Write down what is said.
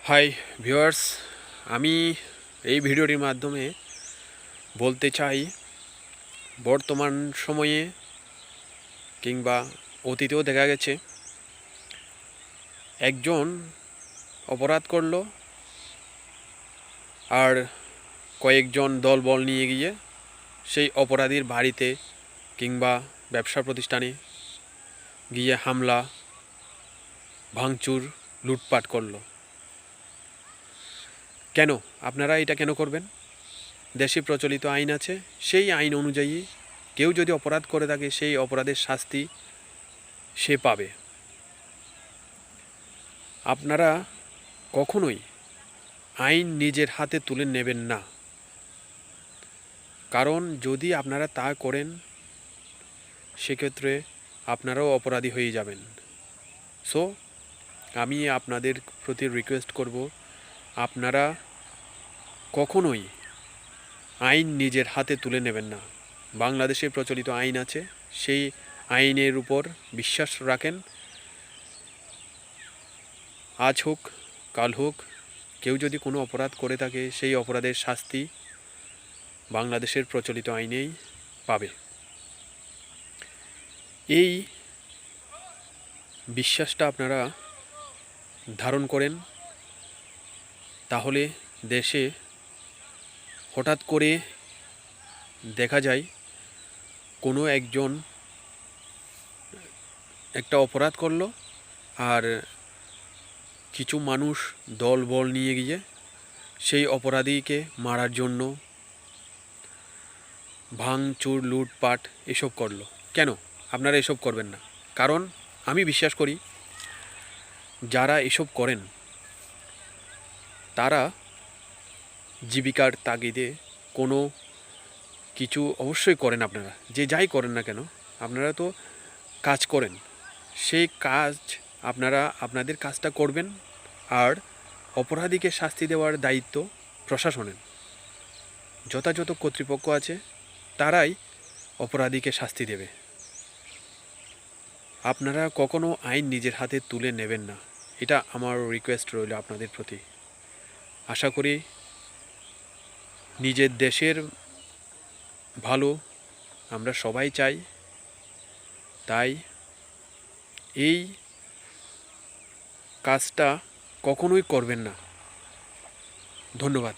Hi viewers, আমি এই ভিডিওটির মাধ্যমে বলতে চাই বর্তমান সময়ে কিংবা অতীতেও দেখা গেছে একজন অপরাধ করলো আর কয়েকজন দলবল নিয়ে গিয়ে সেই অপরাধীর বাড়িতে কিংবা ব্যবসা প্রতিষ্ঠানে গিয়ে হামলা ভাঙচুর লুটপাট করলো। কেন আপনারা এটা কেন করবেন? দেশে প্রচলিত আইন আছে, সেই আইন অনুযায়ী কেউ যদি অপরাধ করে থাকে সেই অপরাধের শাস্তি সে পাবে। আপনারা কখনোই আইন নিজের হাতে তুলে নেবেন না, কারণ যদি আপনারা তা করেন সেক্ষেত্রে আপনারাও অপরাধী হয়ে যাবেন। সো আমি আপনাদের প্রতি রিকোয়েস্ট করব, আপনারা কখনোই আইন নিজের হাতে তুলে নেবেন না। বাংলাদেশে প্রচলিত আইন আছে, সেই আইনের উপর বিশ্বাস রাখেন। আজ হোক কাল হোক কেউ যদি কোনো অপরাধ করে থাকে সেই অপরাধের শাস্তি বাংলাদেশের প্রচলিত আইনেই পাবে। এই বিশ্বাসটা আপনারা ধারণ করেন, তাহলে দেশে হঠাৎ করে দেখা যায় কোনো একজন একটা অপরাধ করলো আর কিছু মানুষ দলবল নিয়ে গিয়ে সেই অপরাধীকে মারার জন্য ভাঙচুর লুটপাট এসব করলো। কেন আপনারা এসব করবেন না? কারণ আমি বিশ্বাস করি যারা এসব করেন তারা জীবিকার তাগিদে কোনো কিছু অবশ্যই করেন। আপনারা যে যাই করেন না কেন, আপনারা তো কাজ করেন, সেই কাজ আপনারা আপনাদের কাজটা করবেন, আর অপরাধীকে শাস্তি দেওয়ার দায়িত্ব প্রশাসনের। যথাযথ কর্তৃপক্ষ আছে, তারাই অপরাধীকে শাস্তি দেবে। আপনারা কখনো আইন নিজের হাতে তুলে নেবেন না, এটা আমার রিকোয়েস্ট রইল আপনাদের প্রতি। আশা করি নিজের দেশের ভালো আমরা সবাই চাই, তাই এই কাজটা কখনোই করবেন না। ধন্যবাদ।